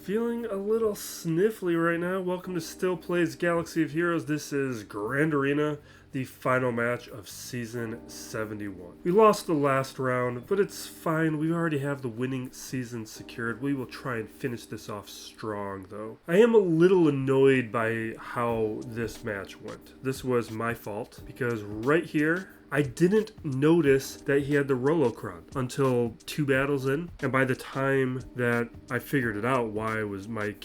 Feeling a little sniffly right now. Welcome to Still Plays Galaxy of Heroes. This is Grand Arena, the final match of Season 71. We lost the last round, but it's fine. We already have the winning season secured. We will try and finish this off strong, though. I am a little annoyed by how this match went. This was my fault, because right here, I didn't notice that he had the Rolo CRON until 2 battles in, and by the time that I figured it out why was my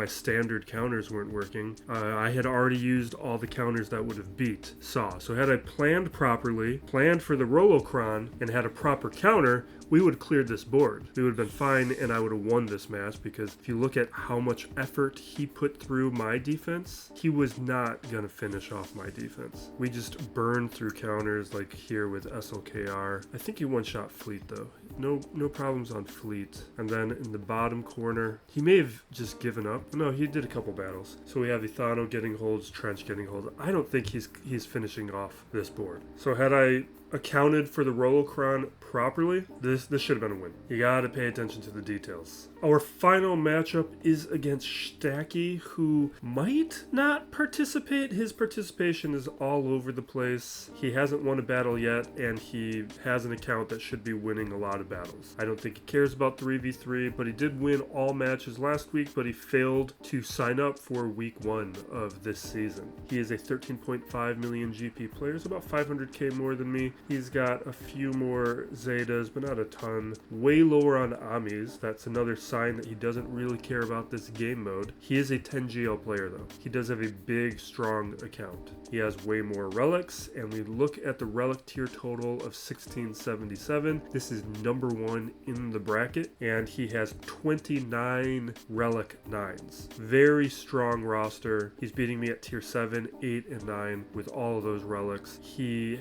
standard counters weren't working, I had already used all the counters that would have beat Saw. So had I planned properly, planned for the Rolo CRON, and had a proper counter, we would have cleared this board. We would have been fine, and I would have won this match, because if you look at how much effort he put through my defense, he was not going to finish off my defense. We just burned through counters like here with SLKR. I think he one-shot Fleet, though. No problems on Fleet. And then in the bottom corner, he may have just given up. No, he did a couple battles. So we have Ithano getting holds, Trench getting holds. I don't think he's finishing off this board. So had I accounted for the Rolo CRON properly, this should have been a win. You gotta pay attention to the details. Our final matchup is against Stacky, who might not participate. His participation is all over the place. He hasn't won a battle yet, and he has an account that should be winning a lot of battles. I don't think he cares about 3v3, but he did win all matches last week, but he failed to sign up for week 1 of this season. He is a 13.5 million GP player, so about 500k more than me. He's got a few more Zetas, but not a ton. Way lower on Amis. That's another sign that he doesn't really care about this game mode. He is a 10 GL player, though. He does have a big, strong account. He has way more relics, and we look at the relic tier total of 1677. This is number 1 in the bracket, and he has 29 relic 9s. Very strong roster. He's beating me at tier 7, 8, and 9 with all of those relics. He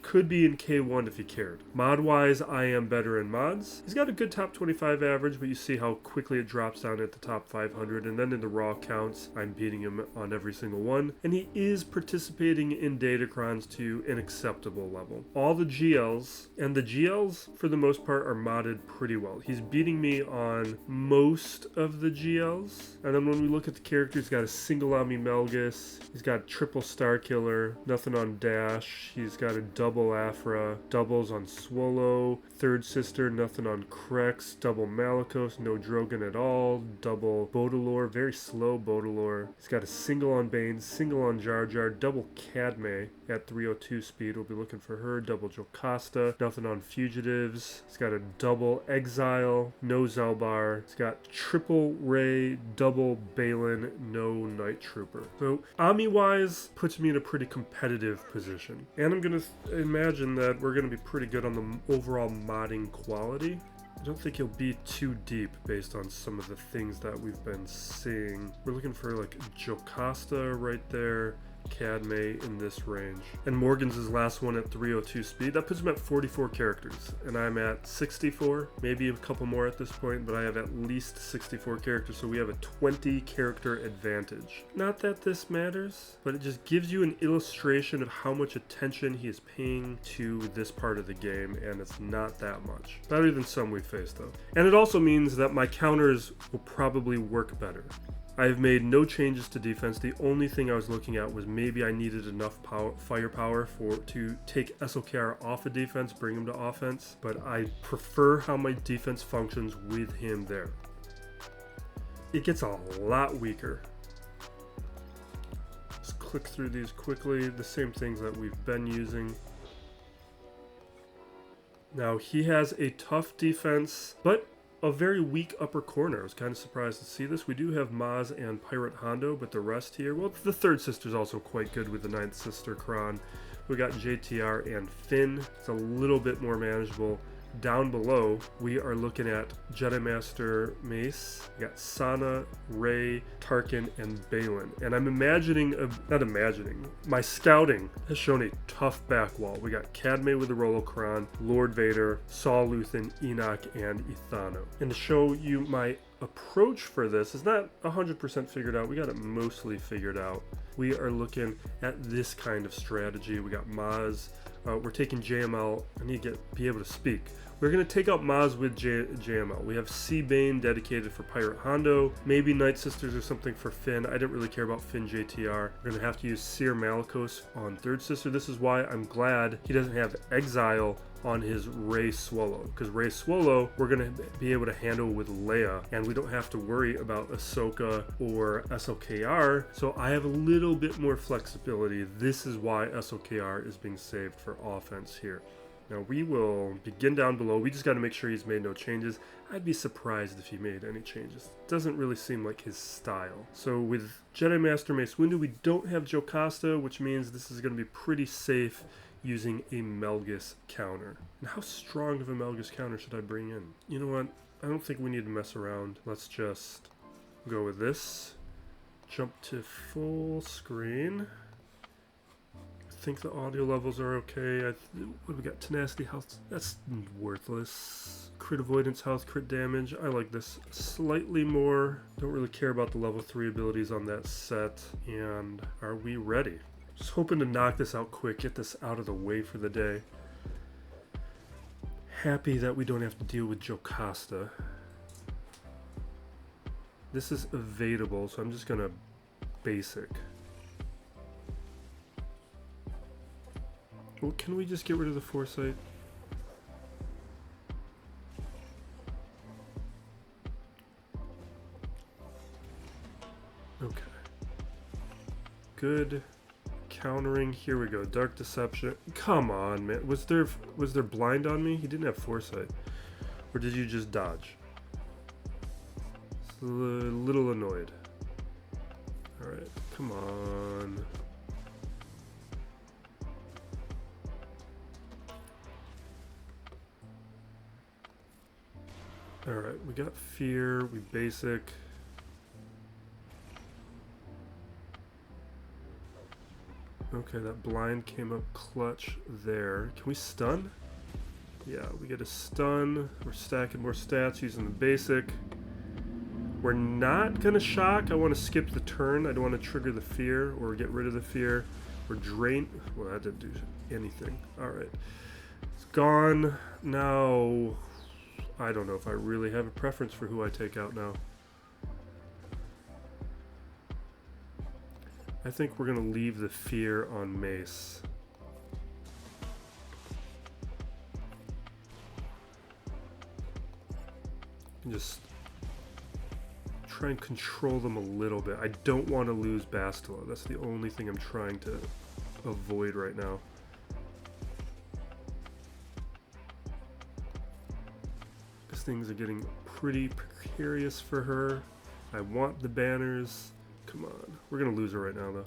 could be in K1 if he cared. Mod-wise, I am better in mods. He's got a good top 25 average, but you see how quickly it drops down at the top 500, and then in the raw counts, I'm beating him on every single one, and he is participating in Datacrons to an acceptable level. All the GLs, and the GLs, for the most part, are modded pretty well. He's beating me on most of the GLs, and then when we look at the characters, he's got a single Ami Malgus, he's got triple Starkiller, nothing on Dash, he's got a double Aphra, doubles on Swolo, third sister, nothing on Krex, double Malicos, no Drogon at all, double Bodalore, very slow Bodalore. He's got a single on Bane, single on Jar Jar, double Qadme at 302 speed. We'll be looking for her, double Jocasta, nothing on Fugitives. He's got a double Exile, no Zalbar. He's got triple Ray, double Baylan, no Night Trooper. So Ami-wise puts me in a pretty competitive position. And I'm going to imagine that we're going to be pretty good on the overall modding quality. I don't think he'll be too deep based on some of the things that we've been seeing. We're looking for like Jocasta right there, Qadme in this range. And Morgan's his last one at 302 speed. That puts him at 44 characters, and I'm at 64, maybe a couple more at this point, but I have at least 64 characters, so we have a 20 character advantage. Not that this matters, but it just gives you an illustration of how much attention he is paying to this part of the game, and it's not that much. Better than some we've faced, though. And it also means that my counters will probably work better. I have made no changes to defense. The only thing I was looking at was maybe I needed enough firepower to take SLKR off of defense, bring him to offense, but I prefer how my defense functions with him there. It gets a lot weaker. Let's click through these quickly. The same things that we've been using. Now, he has a tough defense, but a very weak upper corner. I was kind of surprised to see this. We do have Maz and Pirate Hondo, but the rest here, well, the third sister's also quite good with the ninth sister CRON. We got JTR and Finn. It's a little bit more manageable. Down below, we are looking at Jedi Master Mace. We got Sana, Rey, Tarkin, and Baylan. And I'm my scouting has shown a tough back wall. We got Qadme with the Rolo CRON, Lord Vader, Saw, Luthen, Enoch, and Ithano. And to show you my approach for this is not 100% figured out. We got it mostly figured out. We are looking at this kind of strategy. We got Maz. We're taking JML. I need to be able to speak. We're going to take out Maz with JML. We have C Bane dedicated for Pirate Hondo. Maybe Night Sisters or something for Finn. I didn't really care about Finn JTR. We're going to have to use Cere Malicos on Third Sister. This is why I'm glad he doesn't have Exile on his Rey Swolo, because Rey Swolo we're going to be able to handle with Leia, and we don't have to worry about Ahsoka or SLKR, so I have a little bit more flexibility. This is why SLKR is being saved for offense here. Now we will begin down below. We just got to make sure he's made no changes. I'd be surprised if he made any changes. Doesn't really seem like his style. So with Jedi Master Mace Windu, we don't have Jocasta, which means this is going to be pretty safe using a Malgus counter. And how strong of a Malgus counter should I bring in? You know what? I don't think we need to mess around. Let's just go with this. Jump to full screen. I think the audio levels are okay. What do we got? Tenacity health. That's worthless. Crit avoidance health, crit damage. I like this slightly more. Don't really care about the level 3 abilities on that set. And are we ready? Just hoping to knock this out quick, get this out of the way for the day. Happy that we don't have to deal with Jocasta. This is evadable, so I'm just gonna basic. Well, can we just get rid of the foresight? Okay. Good. Countering. Here we go. Dark deception. Come on, man. Was there blind on me? He didn't have foresight. Or did you just dodge? A little annoyed. Alright. Come on. Alright, we got fear, we basic. Okay, that blind came up clutch there. Can we stun? Yeah, we get a stun. We're stacking more stats using the basic. We're not gonna shock. I want to skip the turn. I don't want to trigger the fear or get rid of the fear. Or drain. Well, that didn't do anything. Alright. It's gone. Now, I don't know if I really have a preference for who I take out now. I think we're going to leave the fear on Mace. And just try and control them a little bit. I don't want to lose Bastila. That's the only thing I'm trying to avoid right now. These things are getting pretty precarious for her. I want the banners. Come on. We're gonna lose her right now though.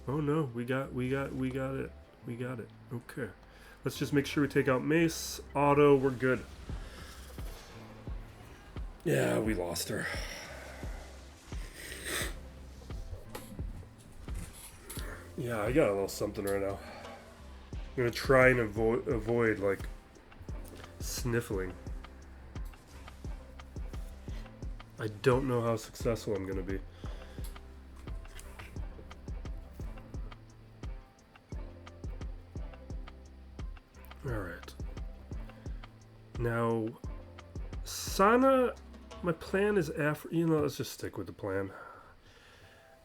Oh no, we got it. We got it. Okay. Let's just make sure we take out Mace. Auto, we're good. Yeah, we lost her. Yeah, I got a little something right now. I'm gonna try and avoid like sniffling. I don't know how successful I'm gonna be. Alright. Now, Sana, my plan is Aphra. You know, let's just stick with the plan.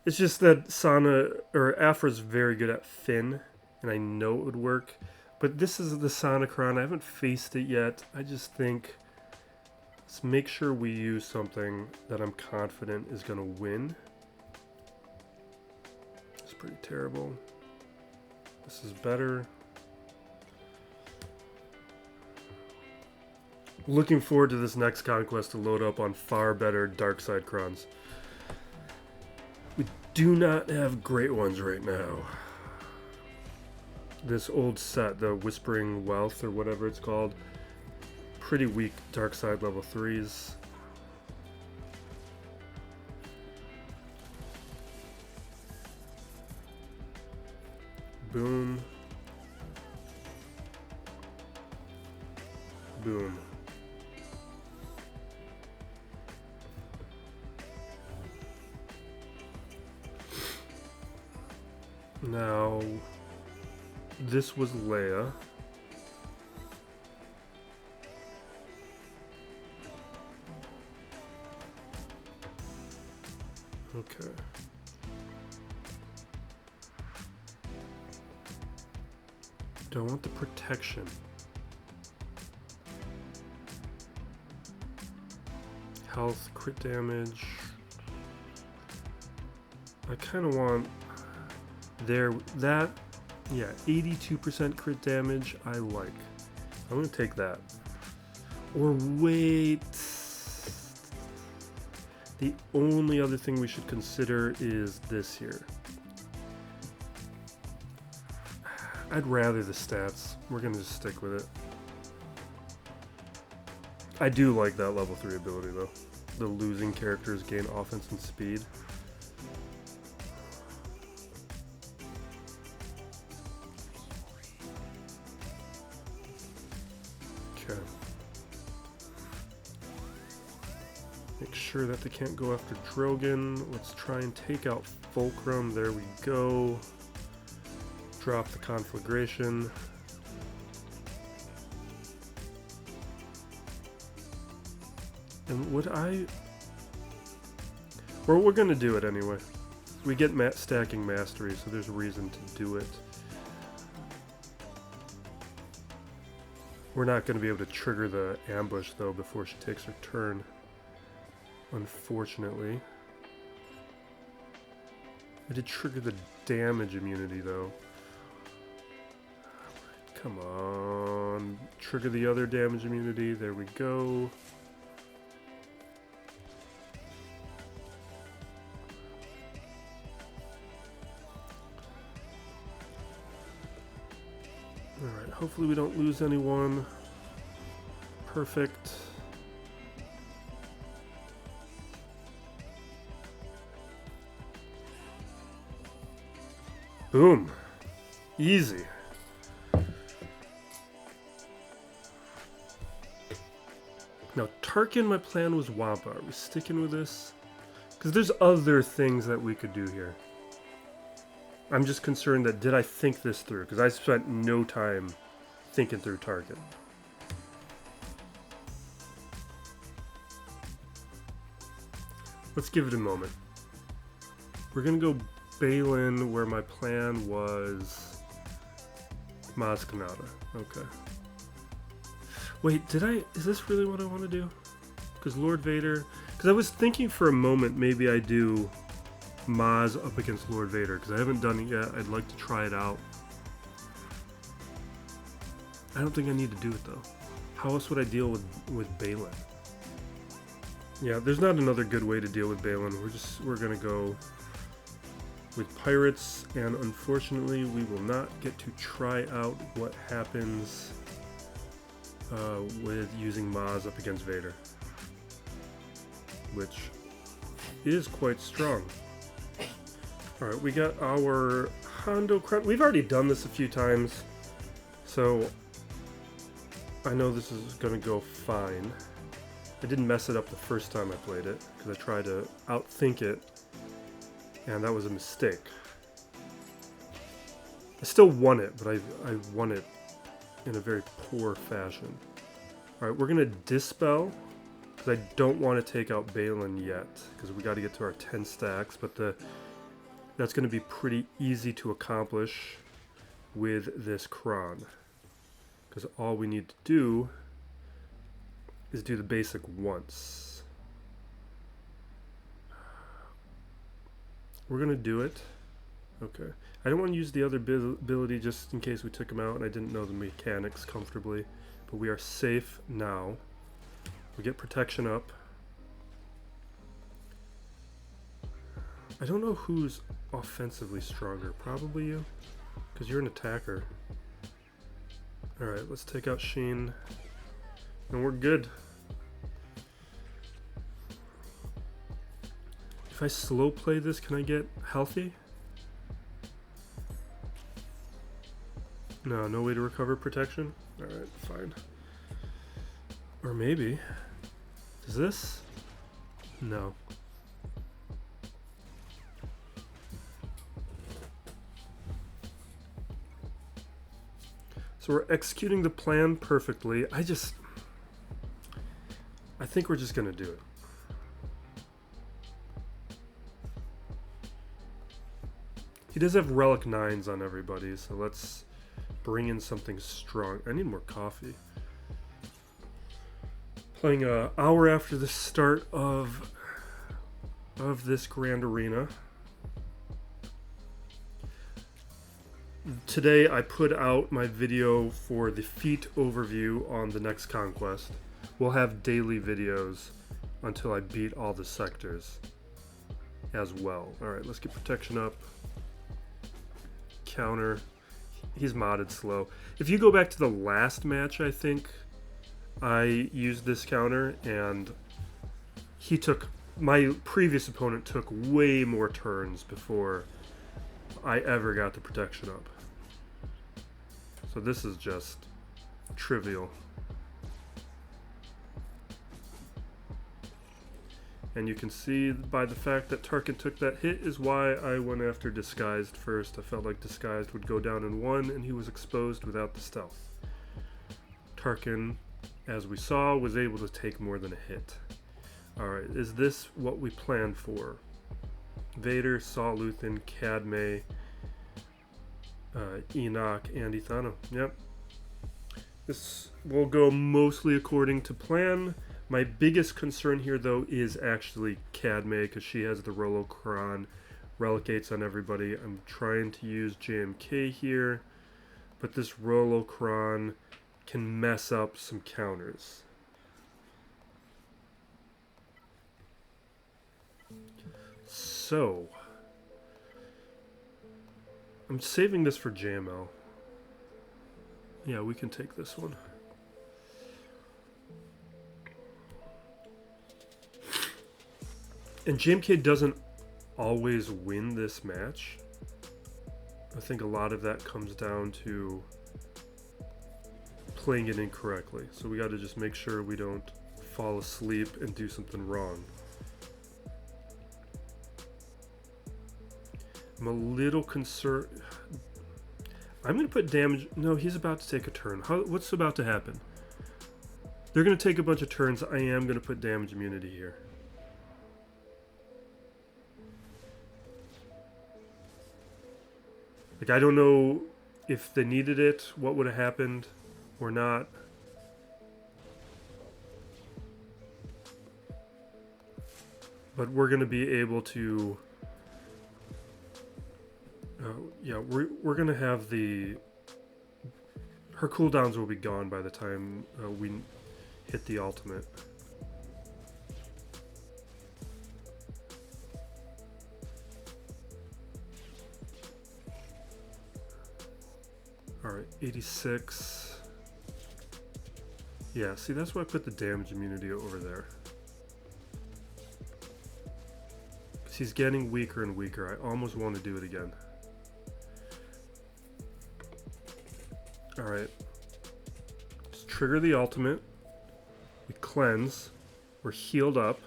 It's just that Sana, or Aphra's very good at Finn, and I know it would work. But this is the Sana Cron. I haven't faced it yet. I just think, let's make sure we use something that I'm confident is going to win. It's pretty terrible. This is better. Looking forward to this next conquest to load up on far better dark side crons. We do not have great ones right now. This old set, the Whispering Wealth or whatever it's called, pretty weak dark side level 3s. Boom. Boom. Now, this was Leia. Okay. Do I want the protection? Health, crit damage. I kind of want that. Yeah, 82% crit damage. I like. I'm gonna take that. Or wait. The only other thing we should consider is this here. I'd rather the stats. We're gonna just stick with it. I do like that level 3 ability though. The losing characters gain offense and speed. Okay. Make sure that they can't go after Drogon. Let's try and take out Fulcrum. There we go. Drop the conflagration. And would I... Well, we're going to do it anyway. We get stacking mastery, so there's a reason to do it. We're not going to be able to trigger the ambush, though, before she takes her turn. Unfortunately. I did trigger the damage immunity, though. Come on. Trigger the other damage immunity. There we go. Alright, hopefully we don't lose anyone. Perfect. Boom. Easy. Now, Tarkin, my plan was Wampa. Are we sticking with this? Because there's other things that we could do here. I'm just concerned that, did I think this through? Because I spent no time thinking through Tarkin. Let's give it a moment. We're going to go Baylan, where my plan was Maz Kanata. Okay. Wait, is this really what I want to do? Because Lord Vader... Because I was thinking for a moment maybe I do Maz up against Lord Vader, because I haven't done it yet. I'd like to try it out. I don't think I need to do it, though. How else would I deal with Baylan? Yeah, there's not another good way to deal with Baylan. We're going to go with pirates, and unfortunately we will not get to try out what happens with using Maz up against Vader, which is quite strong. Alright, we got our Hondo crown. We've already done this a few times, so I know this is going to go fine. I didn't mess it up the first time I played it, because I tried to outthink it, and that was a mistake. I still won it, but I won it in a very poor fashion. Alright, we're going to Dispel, because I don't want to take out Baylan yet, because we got to get to our 10 stacks, but that's going to be pretty easy to accomplish with this Cron, because all we need to do is do the basic once. We're going to do it. Okay. I don't want to use the other ability just in case we took him out and I didn't know the mechanics comfortably. But we are safe now. We get protection up. I don't know who's offensively stronger. Probably you, because you're an attacker. Alright, let's take out Sheen. And we're good. If I slow play this, can I get healthy? No way to recover protection? Alright, fine. Or maybe. Is this? No. So we're executing the plan perfectly. I think we're just gonna do it. does have relic 9s on everybody, so let's bring in something strong. I need more coffee. Playing an hour after the start of this Grand Arena. Today I put out my video for the feat overview on the next conquest. We'll have daily videos until I beat all the sectors as well. Alright, let's get protection up. Counter. He's modded slow. If you go back to the last match, I think I used this counter, and my previous opponent took way more turns before I ever got the protection up. So this is just trivial. And you can see by the fact that Tarkin took that hit is why I went after Disguised first. I felt like Disguised would go down in one, and he was exposed without the stealth. Tarkin, as we saw, was able to take more than a hit. Alright, is this what we planned for? Vader, Saw Luthen, Qadme, Enoch, and Ethano. Yep. This will go mostly according to plan. My biggest concern here, though, is actually Qadme, because she has the Rolo CRON, relicates on everybody. I'm trying to use JMK here, but this Rolo CRON can mess up some counters. So, I'm saving this for JML. Yeah, we can take this one. And JMK doesn't always win this match. I think a lot of that comes down to playing it incorrectly. So we got to just make sure we don't fall asleep and do something wrong. I'm a little concerned. I'm going to put damage. No, he's about to take a turn. What's about to happen? They're going to take a bunch of turns. I am going to put damage immunity here. Like, I don't know if they needed it, what would have happened or not. But we're going to be able to... yeah, we're going to have the... Her cooldowns will be gone by the time we hit the ultimate. Alright, 86. Yeah, see, that's why I put the damage immunity over there. Because he's getting weaker and weaker. I almost want to do it again. Alright. Just trigger the ultimate. We cleanse. We're healed up.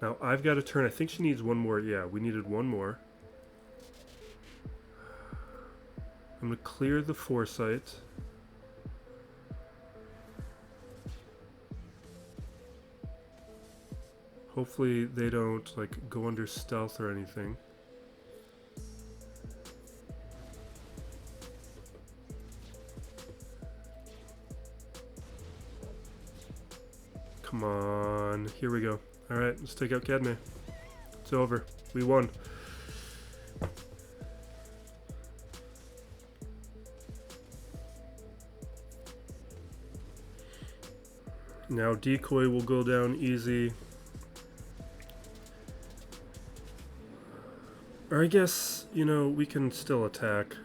Now, I've got a turn. I think she needs one more. Yeah, we needed one more. I'm going to clear the foresight. Hopefully they don't, like, go under stealth or anything. Come on. Here we go. Alright, let's take out Qadme. It's over. We won. Now decoy will go down easy. Or I guess, you know, we can still attack.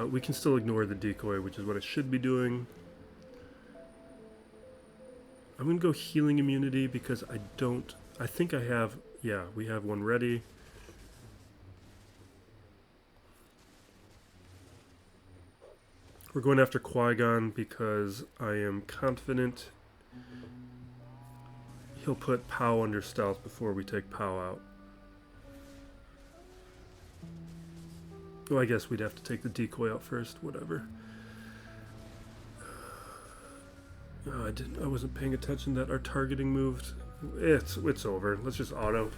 We can still ignore the decoy, which is what I should be doing. I'm going to go healing immunity because I think I have, yeah, we have one ready. We're going after Qui-Gon because I am confident he'll put Pow under stealth before we take Pow out. Well, I guess we'd have to take the decoy out first, whatever. Oh, I wasn't paying attention that our targeting moved It's over. Let's just auto.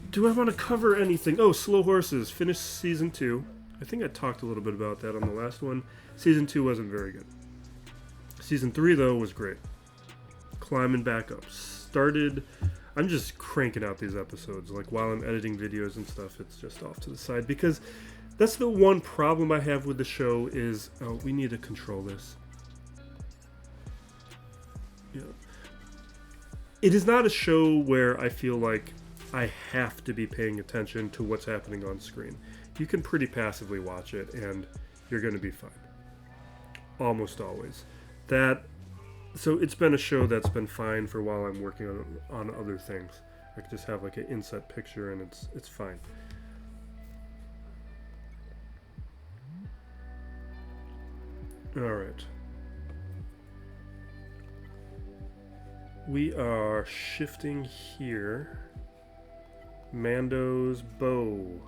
Do I want to cover anything? Oh, Slow Horses. Finished Season 2. I think I talked a little bit about that on the last one. Season 2 wasn't very good. Season 3, though, was great. Climbing back up. Started... I'm just cranking out these episodes. Like, while I'm editing videos and stuff, it's just off to the side. Because that's the one problem I have with the show is... Oh, we need to control this. Yeah. It is not a show where I feel like I have to be paying attention to what's happening on screen. You can pretty passively watch it, and you're going to be fine. Almost always. So it's been a show that's been fine for while I'm working on other things. I can just have like an inset picture, and it's fine. All right. We are shifting here. Mando's BoK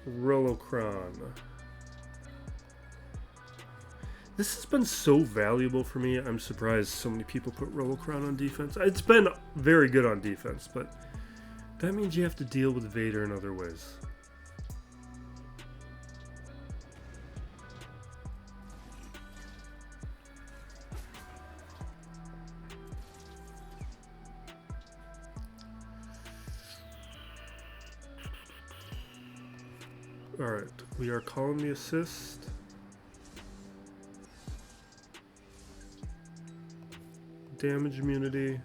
Rolo CRON. This has been so valuable for me. I'm surprised so many people put Rolo CRON on defense. It's been very good on defense, but that means you have to deal with Vader in other ways. Alright, we are calling the assist. Damage immunity.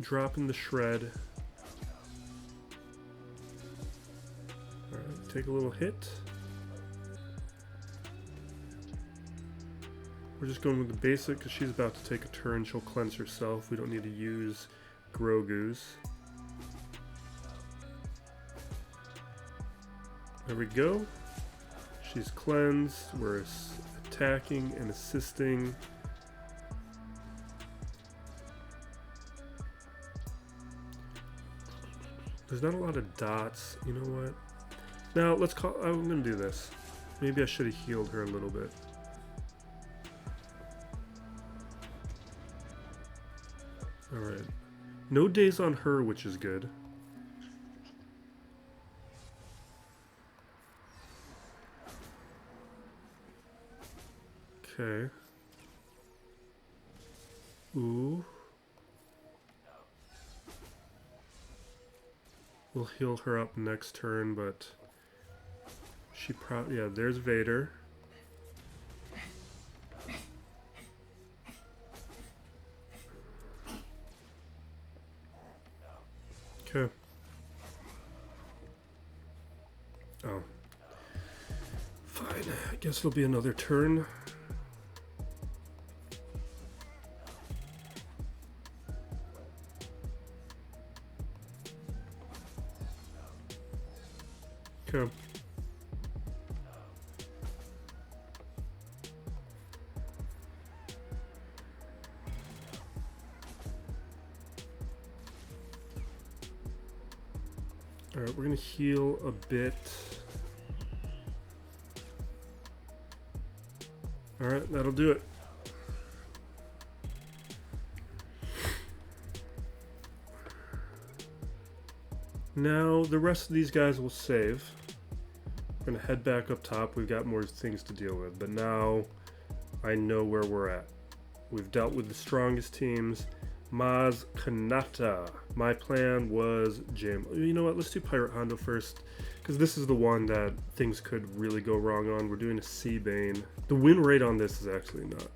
Dropping the shred. Alright, take a little hit. We're just going with the basic because she's about to take a turn. She'll cleanse herself. We don't need to use Grogu's. There we go. She's cleansed. We're attacking and assisting. There's not a lot of dots. You know what? Now, let's call... I'm going to do this. Maybe I should have healed her a little bit. Alright. No days on her, which is good. Okay. Ooh. We'll heal her up next turn, but she probably... Yeah, there's Vader. Okay. Oh. Fine. I guess it'll be another turn. Okay. Alright, we're going to heal a bit. Alright, that'll do it. Now, the rest of these guys will save. We're going to head back up top. We've got more things to deal with. But now, I know where we're at. We've dealt with the strongest teams. Maz Kanata. My plan was JMK. You know what? Let's do Pirate Hondo first. Because this is the one that things could really go wrong on. We're doing a C Bane. The win rate on this is actually not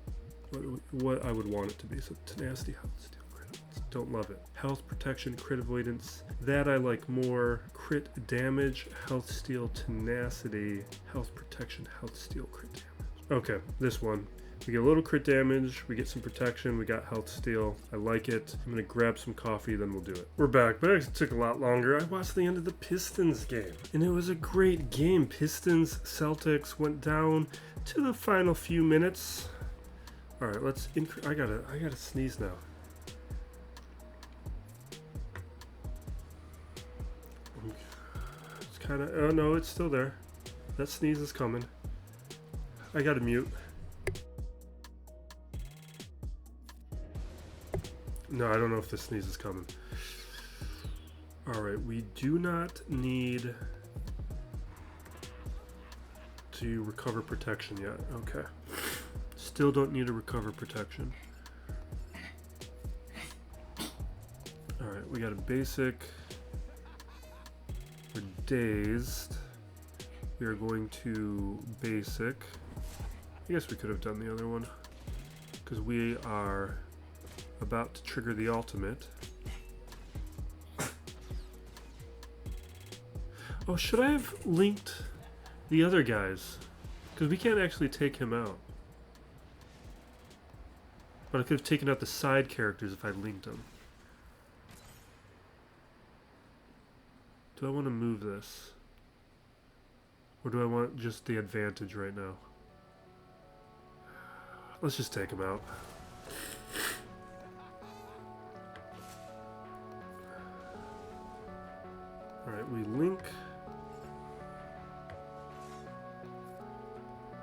what I would want it to be. So, tenacity, health, steal, crit. Don't love it. Health, protection, crit avoidance. That I like more. Crit damage, health, steal, tenacity, health, protection, health, steal, crit damage. Okay, this one. We get a little crit damage, we get some protection, we got health steal. I like it. I'm gonna grab some coffee, then we'll do it. We're back, but it took a lot longer. I watched the end of the Pistons game, and it was a great game. Pistons, Celtics went down to the final few minutes. All right, let's I gotta sneeze now. It's kind of, oh no, it's still there. That sneeze is coming. I gotta mute. No, I don't know if the sneeze is coming. Alright, we do not need to recover protection yet. Okay. Still don't need to recover protection. Alright, we got a basic. We're dazed. We are going to basic. I guess we could have done the other one, because we are about to trigger the ultimate. Oh, should I have linked the other guys? Because we can't actually take him out. But I could have taken out the side characters if I linked them. Do I want to move this? Or do I want just the advantage right now? Let's just take him out. Alright, we link.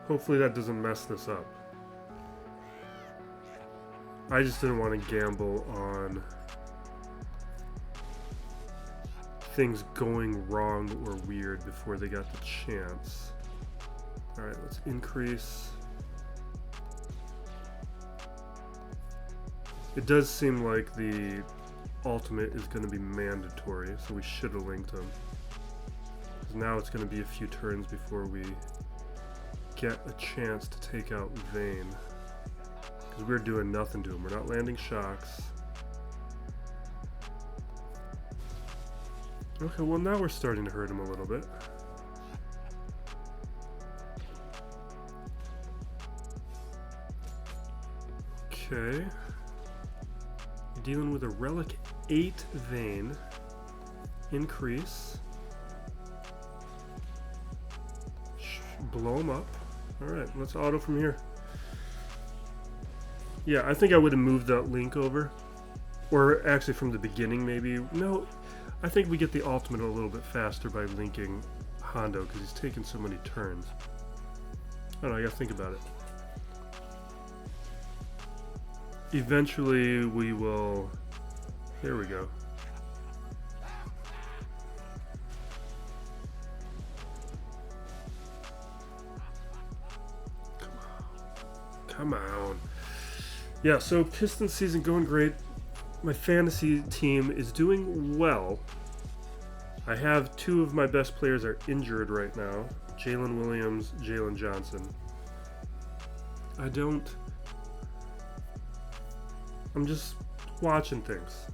Hopefully that doesn't mess this up. I just didn't want to gamble on things going wrong or weird before they got the chance. Alright, let's increase. It does seem like the ultimate is going to be mandatory, so we should have linked him. Now it's going to be a few turns before we get a chance to take out Bane. Because we're doing nothing to him. We're not landing shocks. Okay, well now we're starting to hurt him a little bit. Okay. Dealing with a Relic 8 Vane. Increase. Blow him up. Alright, let's auto from here. Yeah, I think I would have moved that link over. Or actually from the beginning maybe. No, I think we get the ultimate a little bit faster by linking Hondo because he's taken so many turns. I don't know, I gotta think about it. Eventually we will... There we go. Come on. Yeah, so Piston season going great. My fantasy team is doing well. I have two of my best players are injured right now. Jalen Williams, Jalen Johnson. I'm just watching things.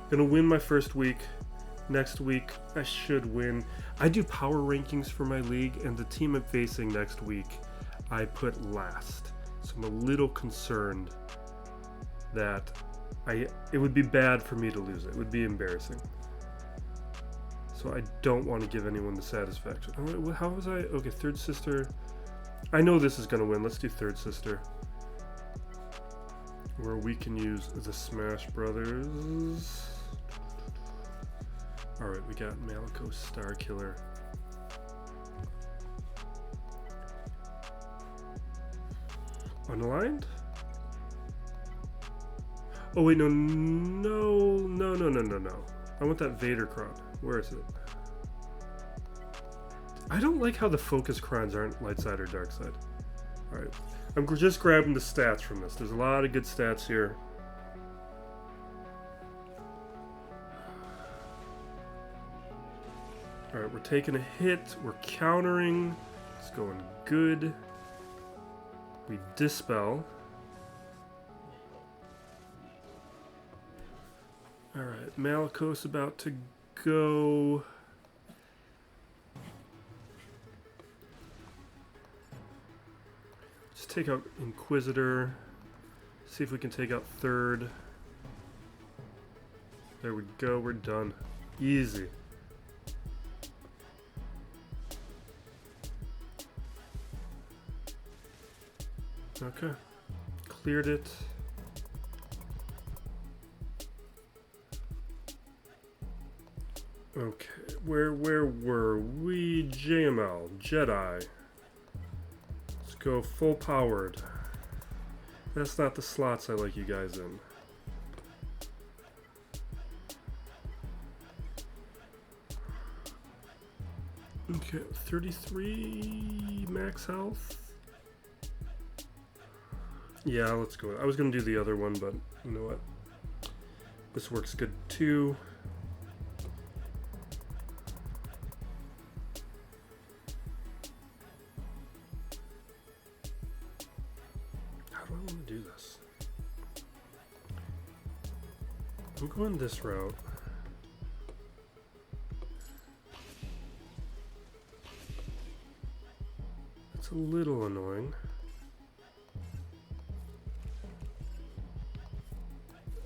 Gonna win my first week. Next week, I should win. I do power rankings for my league, and the team I'm facing next week, I put last. So I'm a little concerned that it would be bad for me to lose it. It would be embarrassing. So I don't want to give anyone the satisfaction. How was I? Okay, third sister. I know this is going to win. Let's do third sister. Where we can use the Smash Brothers. Alright, we got Malicos, Strklr. Unaligned? Oh wait, no. I want that Vader Cron. Where is it? I don't like how the focus crons aren't light side or dark side. Alright. I'm just grabbing the stats from this. There's a lot of good stats here. Alright, we're taking a hit. We're countering. It's going good. We dispel. Alright, Malicos about to go. Let's take out Inquisitor. See if we can take out third. There we go, we're done. Easy. Okay. Cleared it. Okay, where were we? JML, Jedi. Let's go full powered. That's not the slots I like you guys in. Okay, 33 max health. Yeah, let's go. I was gonna do the other one, but you know what? This works good too. How do I want to do this? I'm going this route. It's a little annoying.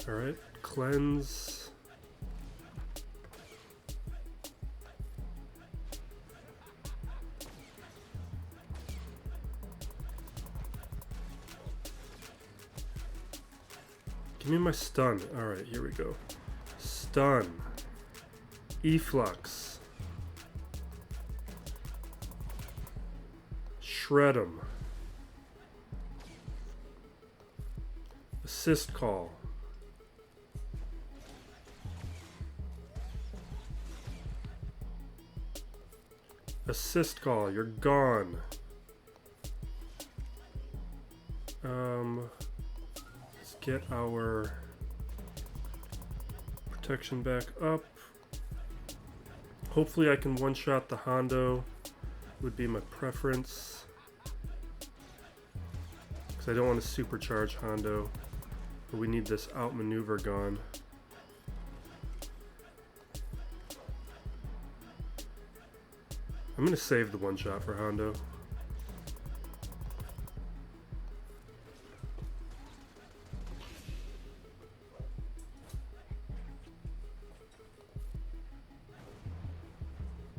Alright, cleanse. Give me my stun. Alright, here we go. Stun. Efflux. Shred 'em. Assist call. Assist call, you're gone. Let's get our protection back up. Hopefully I can one-shot the Hondo, would be my preference. Because I don't want to supercharge Hondo, but we need this outmaneuver gone. I'm going to save the one shot for Hondo.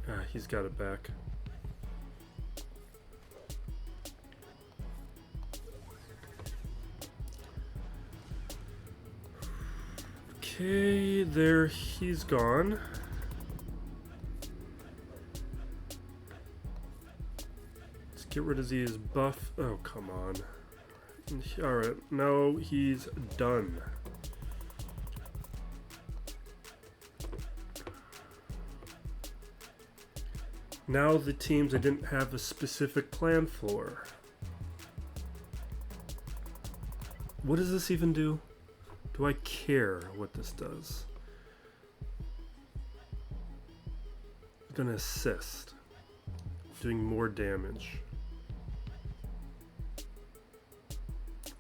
Ah, he's got it back. Okay, there he's gone. Get rid of these buff. Oh, come on. Alright, now he's done. Now the teams I didn't have a specific plan for. What does this even do? Do I care what this does? I'm gonna assist. Doing more damage.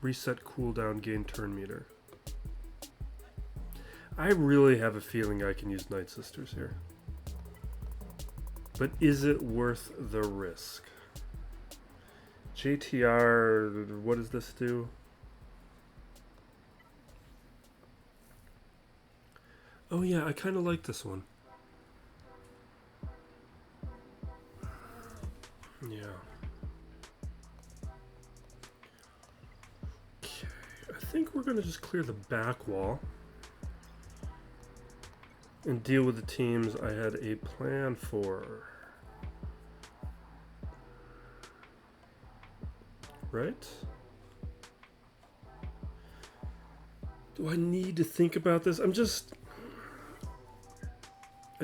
Reset cooldown, gain turn meter. I really have a feeling I can use Night Sisters here. But is it worth the risk? JTR, what does this do? Oh yeah, I kind of like this one. Yeah. Okay, I think we're gonna just clear the back wall and deal with the teams I had a plan for. Right? Do I need to think about this? I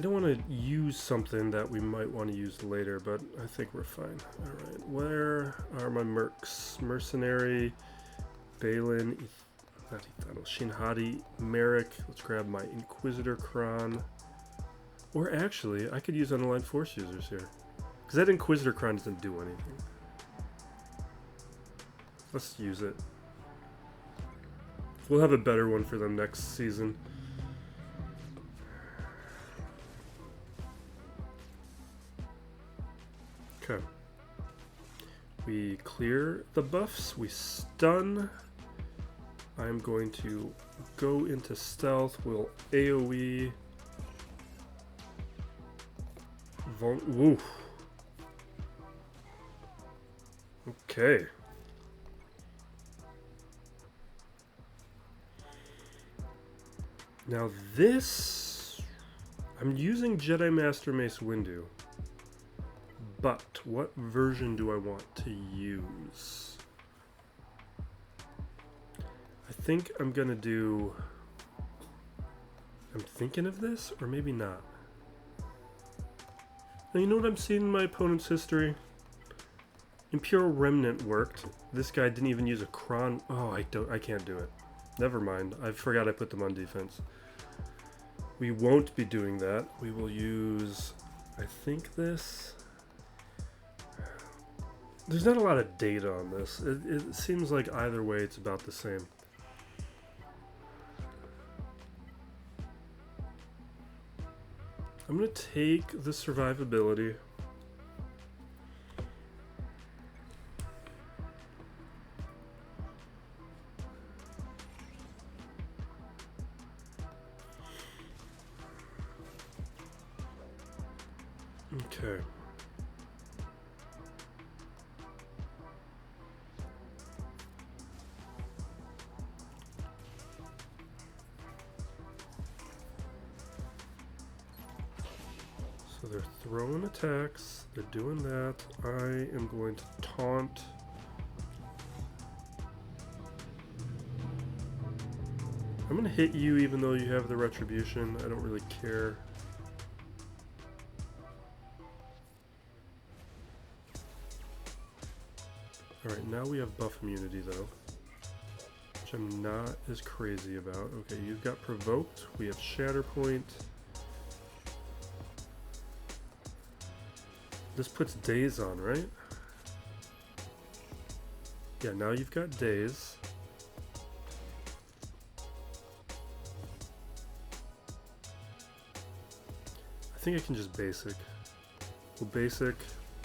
don't want to use something that we might want to use later, but I think we're fine. Alright, where are my mercs? Mercenary, Baylan, not Ethano, Shinhadi, Merrick. Let's grab my Inquisitor Cron. Or actually, I could use unaligned force users here. Because that Inquisitor Cron doesn't do anything. Let's use it. We'll have a better one for them next season. Okay. We clear the buffs, we stun. I'm going to go into stealth, we'll AoE. Woo. Okay. Now this, I'm using Jedi Master Mace Windu. But what version do I want to use? I think I'm gonna do... I'm thinking of this, or maybe not. Now, you know what I'm seeing in my opponent's history? Imperial Remnant worked. This guy didn't even use a Cron. Oh, I can't do it. Never mind. I forgot I put them on defense. We won't be doing that. We will use, I think, this. There's not a lot of data on this. It seems like either way it's about the same. I'm going to take the survivability. Okay. So they're throwing attacks, they're doing that. I am going to taunt. I'm gonna hit you even though you have the retribution. I don't really care. Alright, now we have buff immunity though, which I'm not as crazy about. Okay, you've got provoked, we have Shatterpoint. This puts daze on, right? Yeah, now you've got daze. I think I can just basic. Well, basic,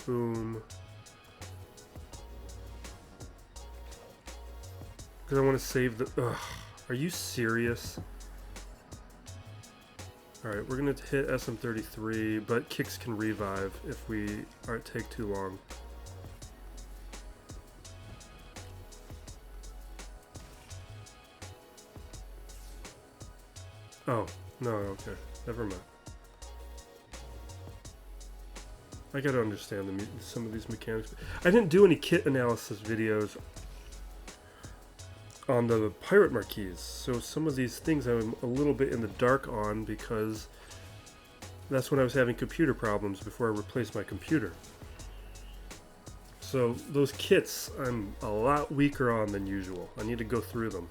boom. Because I want to save the... Ugh, are you serious? Alright, we're going to hit SM33, but kicks can revive if we take too long. Oh, no, okay. Never mind. I gotta understand some of these mechanics. I didn't do any kit analysis videos on the Pirate Marquise, so some of these things I'm a little bit in the dark on because that's when I was having computer problems before I replaced my computer. So those kits I'm a lot weaker on than usual. I need to go through them.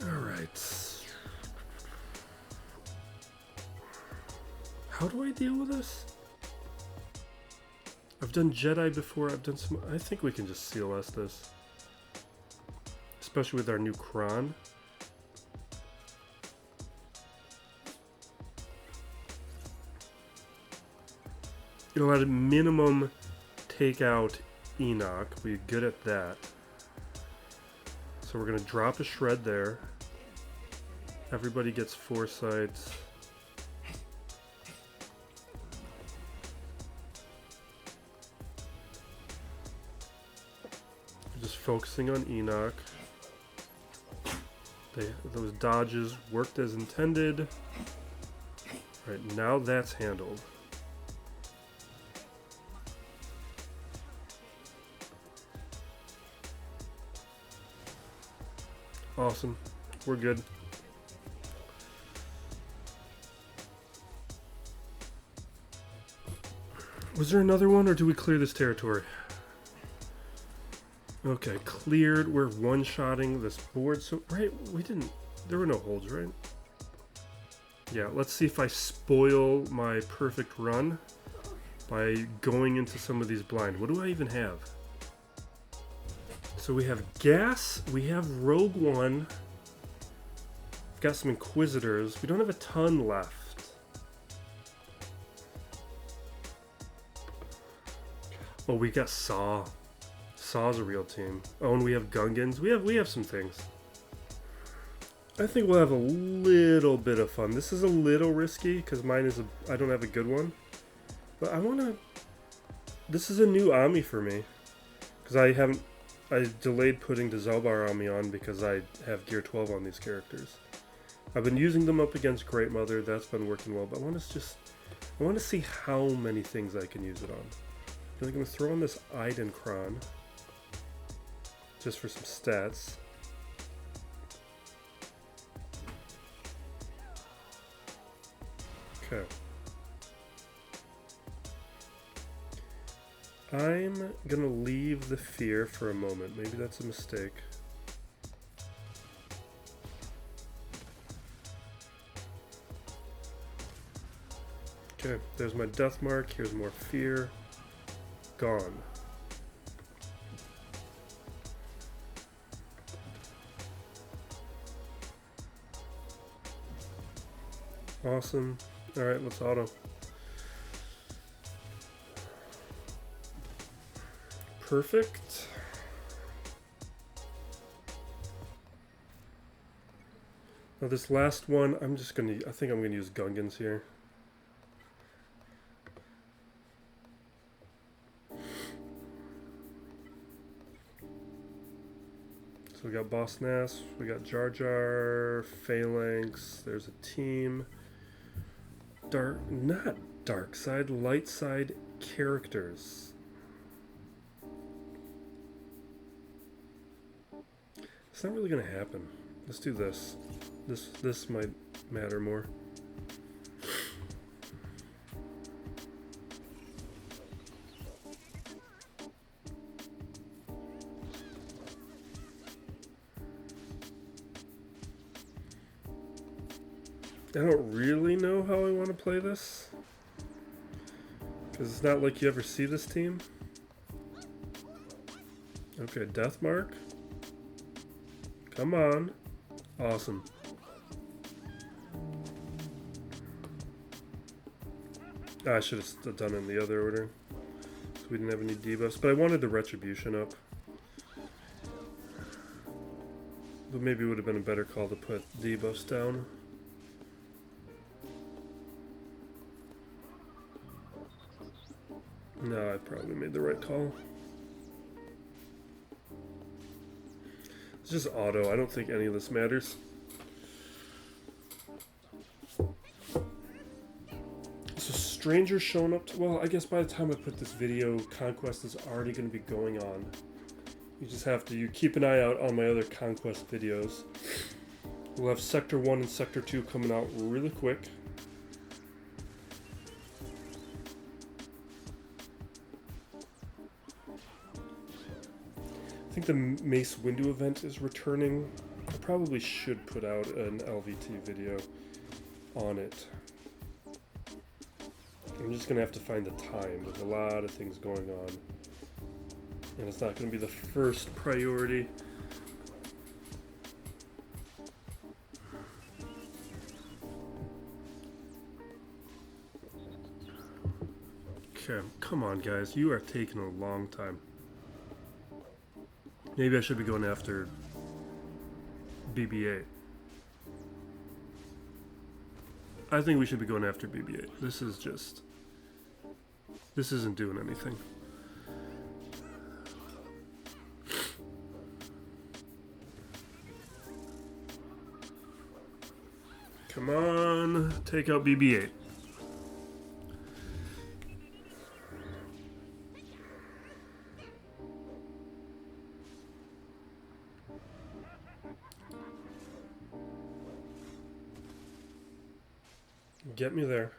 Alright. How do I deal with this? I've done Jedi before, I've done some... I think we can just CLS this. Especially with our new Cron. It'll at a minimum take out Enoch. We're good at that. So we're going to drop a shred there. Everybody gets foresight. Just focusing on Enoch. Those dodges worked as intended. Alright, now that's handled. Awesome. We're good. Was there another one, or do we clear this territory? Okay, cleared. We're one-shotting this board. So, right, we didn't... There were no holds, right? Yeah, let's see if I spoil my perfect run by going into some of these blind. What do I even have? So we have Gas, we have Rogue One. We've got some Inquisitors. We don't have a ton left. Oh, we got Saw. Saw's a real team. Oh, and we have Gungans. We have some things. I think we'll have a little bit of fun. This is a little risky because mine is I don't have a good one. But I want to... This is a new Ami for me. Because I delayed putting the Zelbar Ami on because I have Gear 12 on these characters. I've been using them up against Great Mother. That's been working well. But I want to see how many things I can use it on. I feel like I'm going to throw on this Iden Cron. Just for some stats. I'm gonna leave the fear for a moment. Maybe that's a mistake. Okay, there's my death mark. Here's more fear. Gone. Awesome. Alright, let's auto. Perfect. Now this last one, I think I'm gonna use Gungans here. So we got Boss Nass, we got Jar Jar, Phalanx, there's a team. Not dark side, light side characters. It's not really gonna happen. Let's do this. This might matter more. I don't really know how I want to play this, because it's not like you ever see this team. Okay, death mark. Come on. Awesome. I should have done it in the other order, so we didn't have any debuffs, but I wanted the retribution up. But maybe it would have been a better call to put debuffs down. No, I probably made the right call. It's just auto. I don't think any of this matters. So Stranger showing up. Well, I guess by the time I put this video, Conquest is already going to be going on. You just have to keep an eye out on my other Conquest videos. We'll have Sector 1 and Sector 2 coming out really quick. I think the Mace Windu event is returning. I probably should put out an LVT video on it. I'm just going to have to find the time. There's a lot of things going on. And it's not going to be the first priority. Okay, come on guys. You are taking a long time. Maybe I should be going after BB-8. I think we should be going after BB-8. This isn't doing anything. Come on, take out BB-8. Get me there.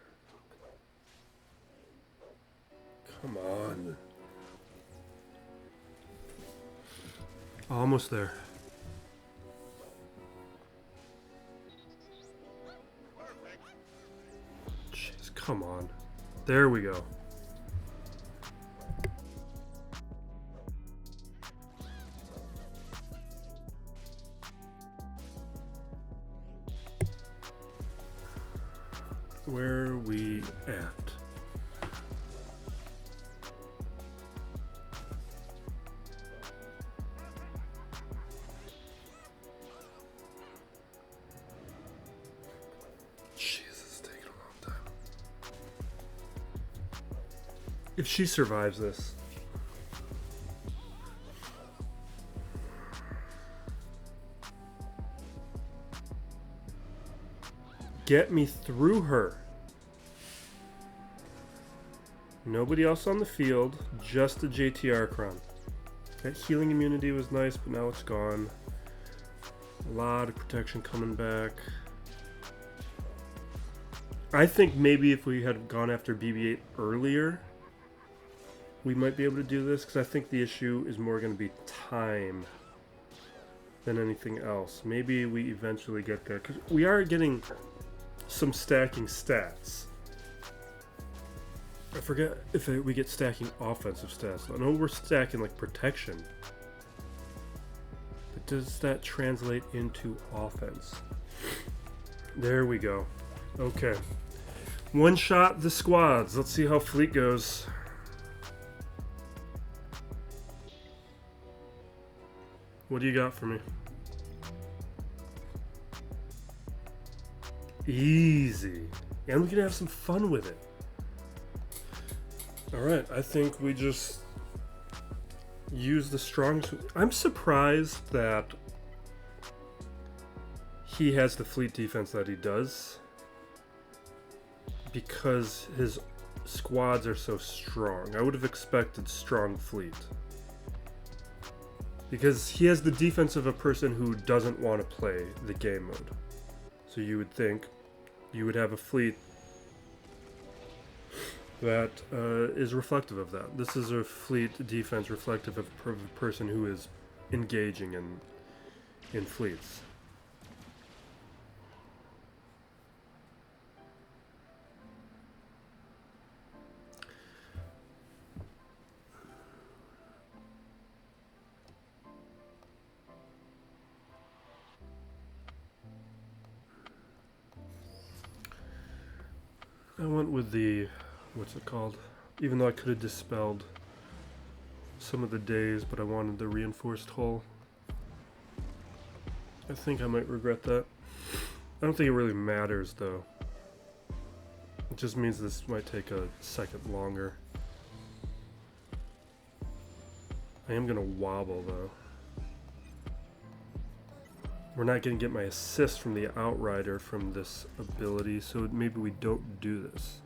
Come on. Almost there. Jeez, come on. There we go. Where are we at? Jesus, it's taking a long time. If she survives this. Get me through her. Nobody else on the field, just the JTR Cron. That healing immunity was nice, but now it's gone. A lot of protection coming back. I think maybe if we had gone after BB-8 earlier, we might be able to do this, because I think the issue is more going to be time than anything else. Maybe we eventually get there, because we are getting some stacking stats. I forget if we get stacking offensive stats. I know we're stacking like protection, but does that translate into offense? There we go. Okay. One shot the squads. Let's see how fleet goes. What do you got for me? Easy. And we can have some fun with it. Alright, I think we just use the strong... I'm surprised that he has the fleet defense that he does, because his squads are so strong. I would have expected strong fleet, because he has the defense of a person who doesn't want to play the game mode. So you would think you would have a fleet that is reflective of that. This is a fleet defense reflective of a person who is engaging in fleets. I went with the, what's it called? Even though I could have dispelled some of the days, but I wanted the reinforced hull. I think I might regret that. I don't think it really matters though. It just means this might take a second longer. I am gonna wobble though. We're not going to get my assist from the Outrider from this ability, so maybe we don't do this.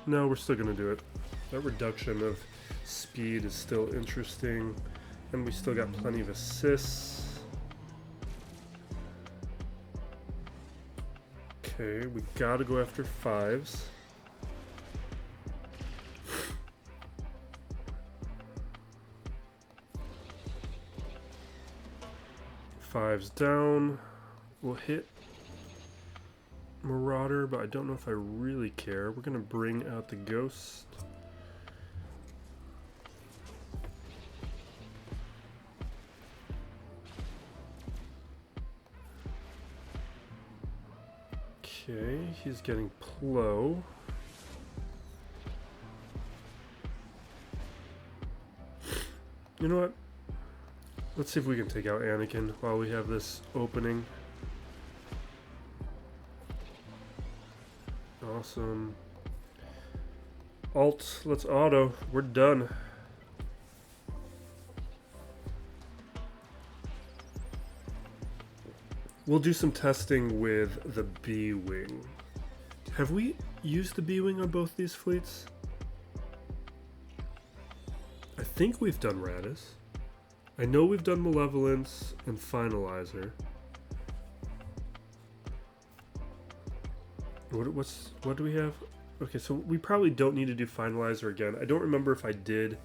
No, we're still going to do it. That reduction of speed is still interesting, and we still got plenty of assists. Okay, we got to go after 5s. Fives down. We'll hit Marauder, but I don't know if I really care. We're gonna bring out the Ghost. Okay, he's getting Plo. You know what? Let's see if we can take out Anakin while we have this opening. Awesome. Alt, let's auto. We're done. We'll do some testing with the B-Wing. Have we used the B-Wing on both these fleets? I think we've done Radis. I know we've done Malevolence and Finalizer. What do we have? Okay, so we probably don't need to do Finalizer again. I don't remember if I did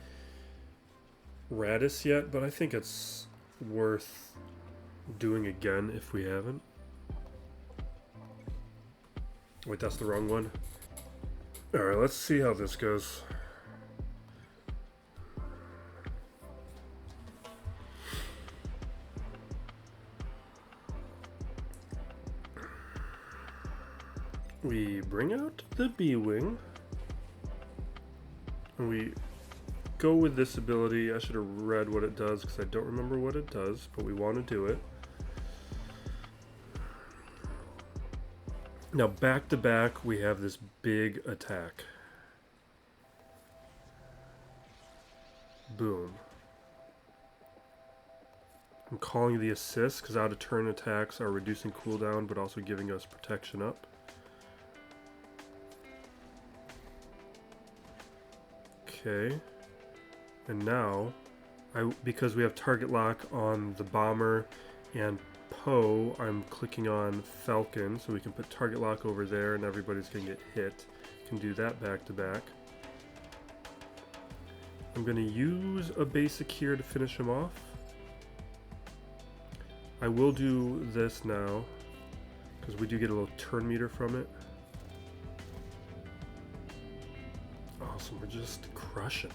Radis yet, but I think it's worth doing again if we haven't. Wait, that's the wrong one. Alright, let's see how this goes. We bring out the B-Wing, and we go with this ability. I should have read what it does because I don't remember what it does, but we want to do it. Now back to back, we have this big attack. Boom. I'm calling the assist because out of turn attacks are reducing cooldown but also giving us protection up. Okay, and now, because we have target lock on the bomber and Poe, I'm clicking on Falcon, so we can put target lock over there and everybody's going to get hit. Can do that back to back. I'm going to use a basic here to finish him off. I will do this now, because we do get a little turn meter from it. Awesome, we're just crushing.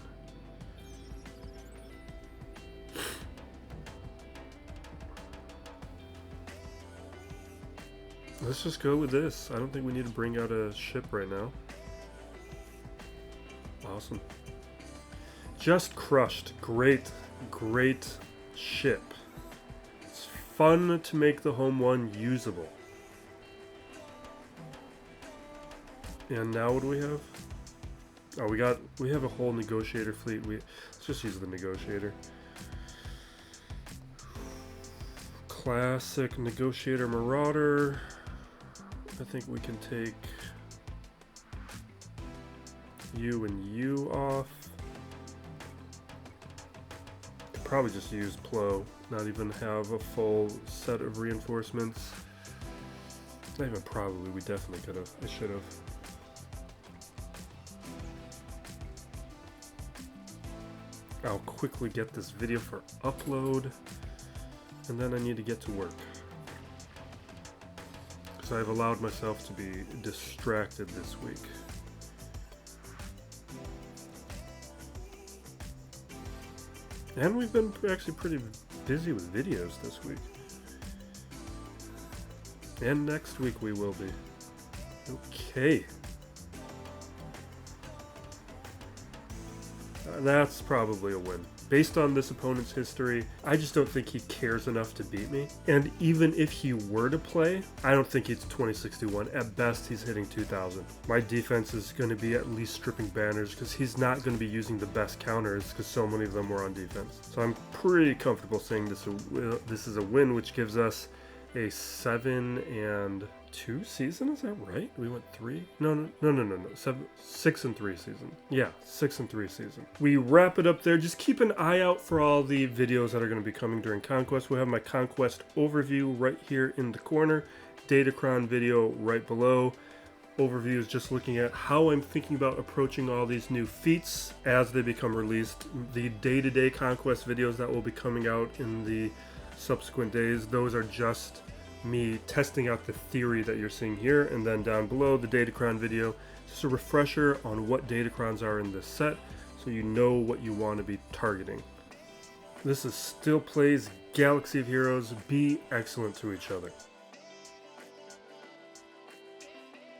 Let's just go with this. I don't think we need to bring out a ship right now. Awesome. Just crushed. Great, great ship. It's fun to make the home one usable. And now what do we have? Oh, we have a whole negotiator fleet. Let's just use the negotiator. Classic negotiator marauder. I think we can take you and you off. Probably just use Plo, not even have a full set of reinforcements. Not even probably, we definitely could have. I should have. I'll quickly get this video for upload, and then I need to get to work. Because I've allowed myself to be distracted this week. And we've been actually pretty busy with videos this week. And next week we will be. Okay. That's probably a win. Based on this opponent's history, I just don't think he cares enough to beat me. And even if he were to play, I don't think he's 2061. At best, he's hitting 2000. My defense is going to be at least stripping banners because he's not going to be using the best counters because so many of them were on defense. So I'm pretty comfortable saying this is a win, which gives us a 7-2 season. Is that right? We went 3? No. 6-3 season. Yeah, 6-3 season. We wrap it up there. Just keep an eye out for all the videos that are going to be coming during Conquest. We'll have my Conquest overview right here in the corner. Datacron video right below. Overview is just looking at how I'm thinking about approaching all these new feats as they become released. The day-to-day Conquest videos that will be coming out in the subsequent days, those are just me testing out the theory that you're seeing here, and then down below the Datacron video, just a refresher on what Datacrons are in this set so you know what you want to be targeting. This is Still Plays Galaxy of Heroes. Be excellent to each other.